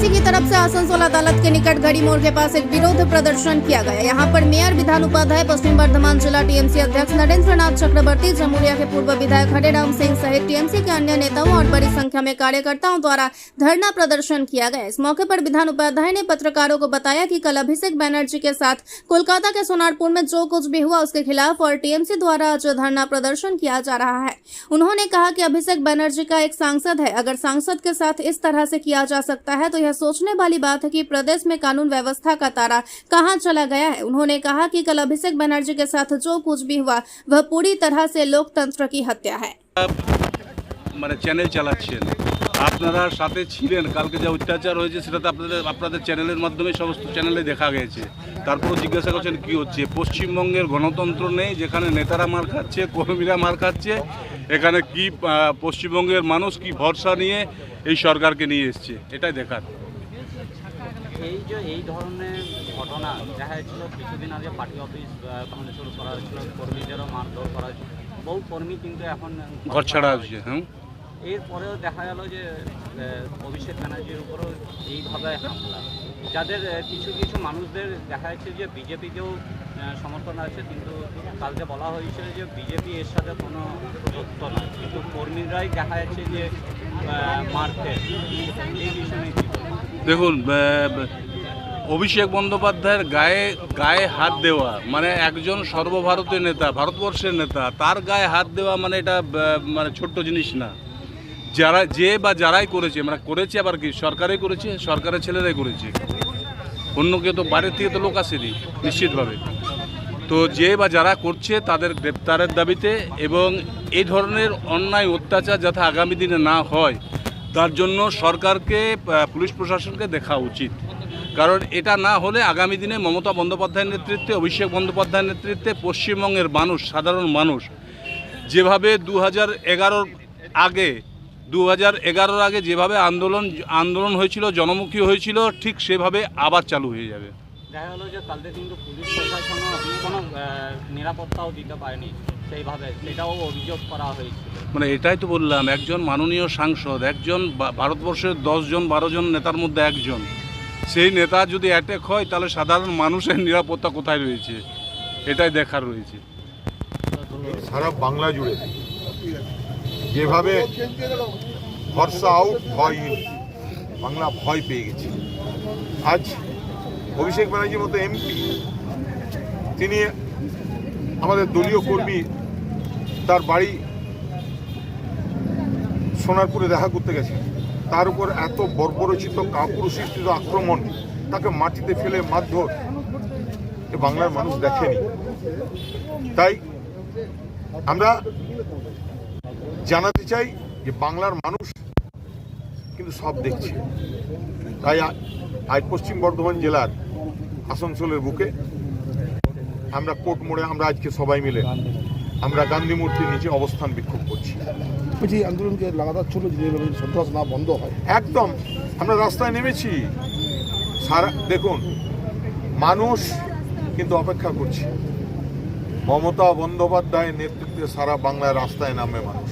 TMC की तरफ से आसनसोल अदालत के निकट घड़ी मोड़ के पास एक विरोध प्रदर्शन किया गया। यहां पर मेयर विधान उपाध्याय, पश्चिम वर्धमान जिला टीएमसी अध्यक्ष नरेंद्र नाथ चक्रवर्ती, जमुरिया के पूर्व विधायक हरेराम सिंह सहित टीएमसी के अन्य नेताओं और बड़ी संख्या में कार्यकर्ताओं द्वारा धरना प्रदर्शन किया गया। इस मौके पर विधान उपाध्याय ने पत्रकारों को बताया कि कल अभिषेक बनर्जी के साथ कोलकाता के सोनारपुर में जो कुछ भी हुआ उसके खिलाफ और टीएमसी द्वारा आज धरना प्रदर्शन किया जा रहा है। उन्होंने कहा कि अभिषेक बनर्जी का एक सांसद है, अगर सांसद के साथ इस तरह से किया जा सकता है तो यह सोचने वाली बात है कि प्रदेश में कानून व्यवस्था का तारा कहां चला गया है। उन्होंने कहा कि कल अभिषेक बनर्जी के साथ जो कुछ भी हुआ वह पूरी तरह से लोकतंत्र की हत्या है। মানে চ্যানেল চালাচ্ছেন, আপনারা সাথে ছিলেন, কালকে যা অত্যাচার হয়েছে সেটা তো আপনাদের চ্যানেলের মাধ্যমে সমস্ত চ্যানেলে দেখা গেছে। তারপরও জিজ্ঞাসা করছেন কি হচ্ছে। পশ্চিমবঙ্গের গণতন্ত্র নেই, যেখানে নেতারা মার খাচ্ছে, কর্মীরা মার খাচ্ছে। এখানে কি পশ্চিমবঙ্গের মানুষ কি ভরসা নিয়ে এই সরকারকে নিয়ে এসছে, এটাই দেখার। এই যে এই ধরনের ঘটনা দেখা যাচ্ছিল কিছুদিন আগে পার্টি অফিস ভাঙচুর করা হয়েছিল, কর্মীদেরও মারধর করা হয়েছিল, বহু কর্মী কিন্তু এখন ঘর ছাড়া হচ্ছে। হ্যাঁ, এরপরেও দেখা গেল যে অভিষেক ব্যানার্জির উপরও এইভাবে হামলা, যাদের কিছু কিছু মানুষদের দেখা যাচ্ছে যে বিজেপিকেও সমর্থন আছে, কিন্তু কালকে বলা হয়েছিল যে বিজেপি এর সাথে কোনো যুক্ত নয়, কিন্তু কর্মীরাই দেখা যাচ্ছে যে মারতে। এই বিষয়ে দেখুন, অভিষেক বন্দ্যোপাধ্যায়ের গায়ে হাত দেওয়া মানে একজন সর্বভারতীয় নেতা, ভারতবর্ষের নেতা, তার গায়ে হাত দেওয়া মানে এটা মানে ছোট্ট জিনিস না। যারাই করেছে, মানে করেছে আবার কি সরকারই করেছে, সরকারের ছেলেরাই করেছে, অন্য কেউ তো বাইরের থেকে তো লোক আসেনি নিশ্চিতভাবে। তো যারা করছে তাদের গ্রেপ্তারের দাবিতে এবং এই ধরনের অন্যায় অত্যাচার যাতে আগামী দিনে না হয় তার জন্য সরকারকে, পুলিশ প্রশাসনকে দেখা উচিত। কারণ এটা না হলে আগামী দিনে মমতা বন্দ্যোপাধ্যায়ের নেতৃত্বে, অভিষেক বন্দ্যোপাধ্যায়ের নেতৃত্বে পশ্চিমবঙ্গের মানুষ, সাধারণ মানুষ যেভাবে 2011 আগে যেভাবে আন্দোলন হয়েছিল, জনমুখী হয়েছিল, ঠিক সেভাবে আবার চালু হয়ে যাবে। দেখা গেল যে কালকে কিন্তু পুলিশ প্রশাসনও কোনো নিরাপত্তাও দিতে পারেনি সেইভাবে, সেটাও অভিযোগ করা হয়েছিল। মানে এটাই তো বললাম, একজন মাননীয় সাংসদ, একজন ভারতবর্ষের 10-12 জন নেতার মধ্যে একজন, সেই নেতা যদি অ্যাটাক হয় তাহলে সাধারণ মানুষের নিরাপত্তা কোথায় রয়েছে, এটাই দেখার রয়েছে। সারা বাংলা জুড়ে যেভাবে ভরসা আউট, ভয়হীন, বাংলা ভয় পেয়ে গেছে। আজ অভিষেক ব্যানার্জির মতো এমপি, তিনি আমাদের দলীয় কর্মী, তার বাড়ি সোনারপুরে দেখা করতে গেছে, তার উপর এত বর্বরচিত কাপুরুষিত আক্রমণ, তাকে মাটিতে ফেলে মারধর, এ বাংলার মানুষ দেখেনি। তাই আমরা জানাতে চাই যে বাংলার মানুষ কিন্তু সব দেখছে। তাই আজ পশ্চিম বর্ধমান জেলার আসানসোলের বুকে আমরা কোর্ট মোড়ে আমরা আজকে সবাই মিলে আমরা গান্ধী মূর্তির নিচে অবস্থান বিক্ষোভ করছি। যে আন্দোলনকে লাগাতার চলো, যদি সন্ত্রাস না বন্ধ হয়, একদম আমরা রাস্তায় নেমেছি। সারা দেখুন, মানুষ কিন্তু অপেক্ষা করছে, মমতা বন্দ্যোপাধ্যায়ের নেতৃত্বে সারা বাংলায় রাস্তায় নামবে মানুষ।